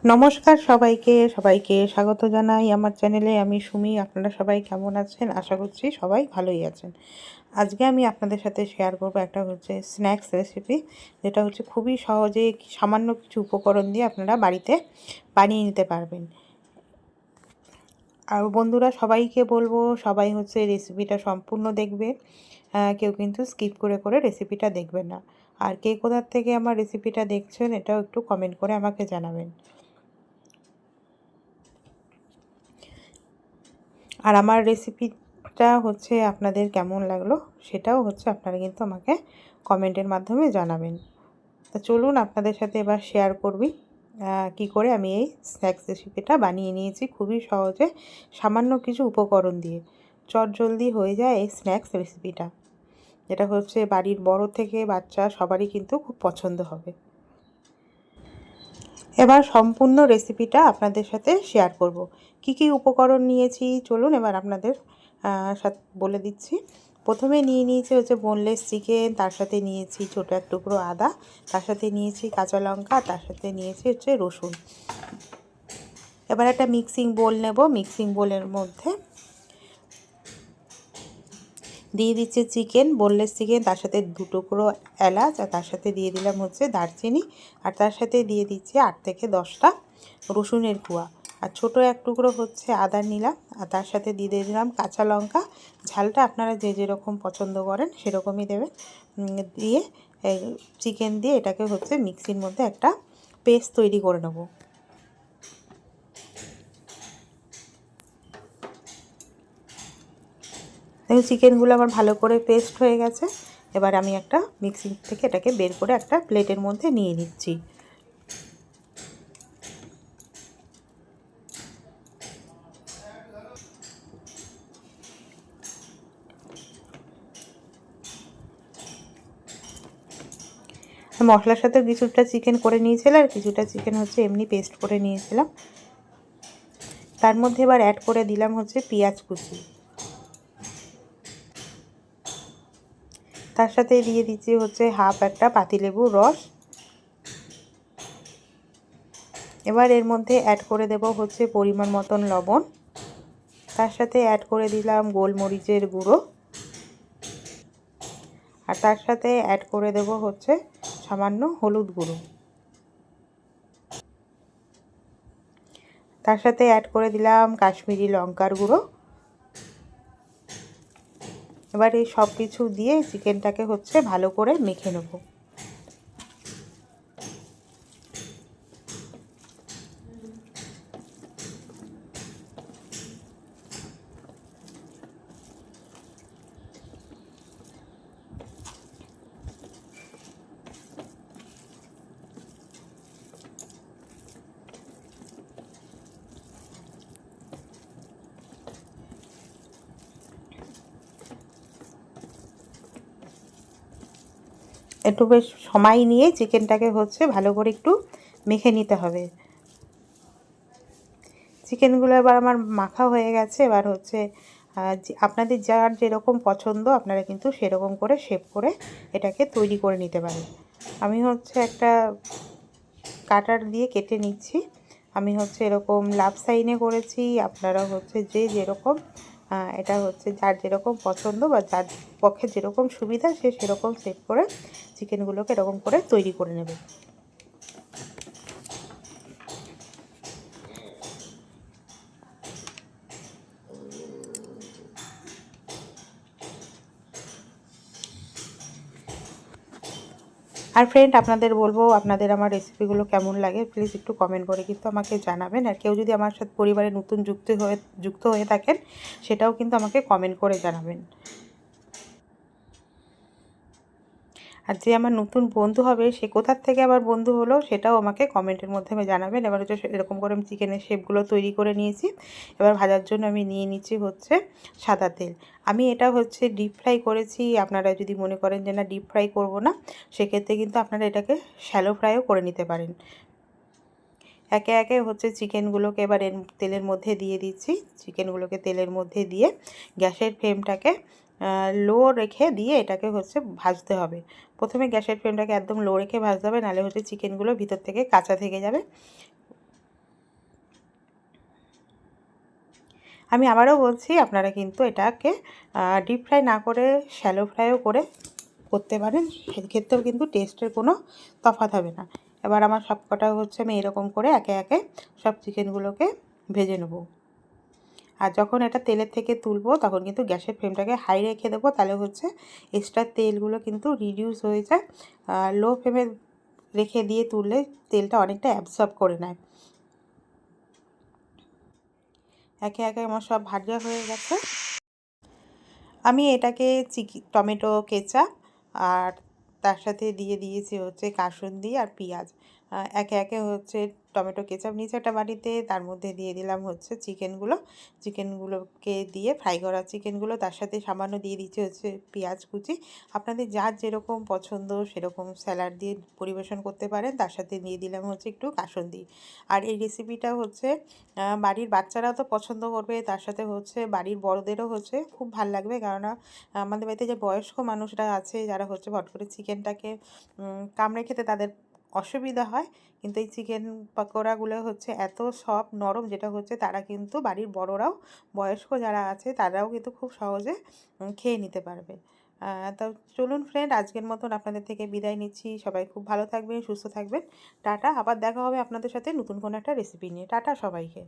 নমস্কার সবাইকে সবাইকে স্বাগত জানাই আমার চ্যানেলে। আমি সুমি। আপনারা সবাই কেমন আছেন? আশা করছি সবাই ভালোই আছেন। আজকে আমি আপনাদের সাথে শেয়ার করব একটা স্ন্যাক্স রেসিপি, যেটা খুবই সহজে সামান্য কিছু উপকরণ দিয়ে আপনারা বাড়িতে বানিয়ে নিতে পারবেন। আর বন্ধুরা সবাইকে বলবো, সবাই রেসিপিটা সম্পূর্ণ দেখবে। কেউ কিন্তু স্কিপ করে করে রেসিপিটা দেখবেন না। আর কে কোথার থেকে আমার রেসিপিটা দেখছেন এটাও একটু কমেন্ট করে আমাকে জানাবেন। আর আমার রেসিপিটা আপনাদের কেমন লাগলো সেটাও আপনারা কিন্তু আমাকে কমেন্টের মাধ্যমে জানাবেন। তো চলুন আপনাদের সাথে এবার শেয়ার করবি কি করে আমি এই স্ন্যাক্স রেসিপিটা বানিয়ে নিয়েছি খুবই সহজে সামান্য কিছু উপকরণ দিয়ে। চটজলদি হয়ে যায় এই স্ন্যাক্স রেসিপিটা, যেটা বাড়ির বড় থেকে বাচ্চা সবারই কিন্তু খুব পছন্দ হবে। এবার সম্পূর্ণ রেসিপিটা আপনাদের সাথে শেয়ার করব। কি কি উপকরণ নিয়েছি চলুন এবার আপনাদের সাথে বলে দিচ্ছি। প্রথমে নিয়ে নিয়েছি বোনলেস চিকেন, তার সাথে নিয়েছি ছোটো এক টুকরো আদা, তার সাথে নিয়েছি কাঁচা লঙ্কা, তার সাথে নিয়েছি রসুন। এবার একটা মিক্সিং বোল নেব। মিক্সিং বোলের মধ্যে দিয়ে দিচ্ছে চিকেন, বোনলেস চিকেন, তার সাথে 2 টুকরো এলাচ, আর তার সাথে দিয়ে দিলাম দারচিনি, আর তার সাথে দিয়ে দিচ্ছি 8 থেকে 10টা রসুনের কুয়া, আর ছোটো এক টুকরো আদা নিলাম, আর তার সাথে দিয়ে দিলাম কাঁচা লঙ্কা। ঝালটা আপনারা যে যেরকম পছন্দ করেন সেরকমই দেবেন। দিয়ে চিকেন দিয়ে এটাকে মিক্সির মধ্যে একটা পেস্ট তৈরি করে নেব। দেখুন চিকেনগুলো আমার ভালো করে পেস্ট হয়ে গেছে। এবার আমি একটা মিক্সিং থেকে এটাকে বের করে একটা প্লেটের মধ্যে নিয়ে নিচ্ছি। মশলার সাথে কিছুটা চিকেন করে নিয়েছিলাম, আর কিছুটা চিকেন এমনি পেস্ট করে নিয়েছিলাম। তার মধ্যে এবার অ্যাড করে দিলাম পেঁয়াজ কুচি, তার সাথে দিয়ে দিচ্ছি হাফ একটা পাতিলেবুর রস। এবার এর মধ্যে অ্যাড করে দেব পরিমাণ মতন লবণ, তার সাথে অ্যাড করে দিলাম গোলমরিচের গুঁড়ো, আর তার সাথে অ্যাড করে দেব সামান্য হলুদ গুঁড়ো, তার সাথে অ্যাড করে দিলাম কাশ্মীরি লঙ্কার গুঁড়ো। এবার এই সব কিছু দিয়ে চিকেনটাকে ভালো করে মেখে নেব। একটু বেশ সময় নিয়ে চিকেনটাকে ভালো করে একটু মেখে নিতে হবে। চিকেনগুলো এবার আমার মাখা হয়ে গেছে। এবার আপনাদের যার যেরকম পছন্দ আপনারা কিন্তু সেরকম করে শেপ করে এটাকে তৈরি করে নিতে পারেন। আমি একটা কাটার দিয়ে কেটে নিচ্ছি। আমি এরকম লাভ সাইনে করেছি, আপনারা যে যেরকম এটা যার যেরকম পছন্দ বা যার পক্ষে যেরকম সুবিধা সে সেরকম শেপ করে চিকেনগুলোকে এরকম করে তৈরি করে নেবে। আর ফ্রেন্ড আপনাদের বলবো, আপনাদের আমার রেসিপিগুলো কেমন লাগে প্লিজ একটু কমেন্ট করে কিন্তু আমাকে জানাবেন। আর কেউ যদি আমার সাথে পরিবারে নতুন যুক্ত হয়ে থাকেন সেটাও কিন্তু আমাকে কমেন্ট করে জানাবেন। আর যে আমার নতুন বন্ধু হবে সে কোথার থেকে আমার বন্ধু হলো সেটাও আমাকে কমেন্টের মাধ্যমে জানাবেন। এবার এরকম করে আমি চিকেনের শেপগুলো তৈরি করে নিয়েছি। এবার ভাজার জন্য আমি নিয়ে নিচ্ছি সাদা তেল। আমি এটা ডিপ ফ্রাই করেছি। আপনারা যদি মনে করেন যে না ডিপ ফ্রাই করব না, সেক্ষেত্রে কিন্তু আপনারা এটাকে শ্যালো ফ্রাইও করে নিতে পারেন। একে একে চিকেনগুলোকে এবার তেলের মধ্যে দিয়ে দিচ্ছি। চিকেনগুলোকে তেলের মধ্যে দিয়ে গ্যাসের ফ্লেমটাকে লো রেখে দিয়ে এটাকে ভাজতে হবে। প্রথমে গ্যাসের ফ্লেমটাকে একদম লো রেখে ভাজতে হবে, নাহলে চিকেনগুলো ভিতর থেকে কাঁচা থেকে যাবে। আমি আবারও বলছি, আপনারা কিন্তু এটাকে ডিপ ফ্রাই না করে শ্যালো ফ্রাইও করে করতে পারেন, সেক্ষেত্রেও কিন্তু টেস্টের কোনো তফাৎ হবে না। এবার আমার সব কটা হচ্ছে আমি এরকম করে একে একে সব চিকেনগুলোকে ভেজে নেব। আর যখন এটা তেলের থেকে তুলবো তখন কিন্তু গ্যাসের ফ্লেমটাকে হাই রেখে দেবো, তাহলে হচ্ছে এক্সট্রা তেলগুলো কিন্তু রিডিউস হয়ে যায়। লো ফ্লেমে রেখে দিয়ে তুললে তেলটা অনেকটা অ্যাবসর্ব করে নেয়। একে একে আমার সব ভাজা হয়ে গেছে। আমি এটাকে টমেটো কেচাপ আর তার সাথে দিয়ে দিয়েছি হচ্ছে কাসুন্দি আর পেঁয়াজ। একে একে হচ্ছে টমেটো কেচাপ নিয়েছি একটা বাটিতে, তার মধ্যে দিয়ে দিলাম হচ্ছে চিকেনগুলোকে দিয়ে ফ্রাই করা চিকেনগুলো, তার সাথে সামান্য দিয়ে দিচ্ছি হচ্ছে পেঁয়াজ কুচি। আপনাদের যার যেরকম পছন্দ সেরকম স্যালাড দিয়ে পরিবেশন করতে পারেন, তার সাথে দিয়ে দিলাম হচ্ছে একটু কাসুন্দি। আর এই রেসিপিটা হচ্ছে বাড়ির বাচ্চারাও তো পছন্দ করবে, তার সাথে হচ্ছে বাড়ির বড়দেরও হচ্ছে খুব ভাল লাগবে। কেননা আমাদের বাড়িতে যে বয়স্ক মানুষরা আছে যারা হচ্ছে হট করে চিকেনটাকে কামড়ে খেতে তাদের অসুবিধা হয়, কিন্তু এই চিকেন পকোড়াগুলো হচ্ছে এত সফট নরম, যেটা হচ্ছে তারা কিন্তু বাড়ির বড়রাও, বয়স্ক যারা আছে তারাও কিন্তু খুব সহজে খেয়ে নিতে পারবে। তো চলুন ফ্রেন্ড, আজকের মতন আপনাদের থেকে বিদায় নিচ্ছি। সবাই খুব ভালো থাকবেন, সুস্থ থাকবেন। টাটা। আবার দেখা হবে আপনাদের সাথে নতুন কোনো একটা রেসিপি নিয়ে। টাটা সবাইকে।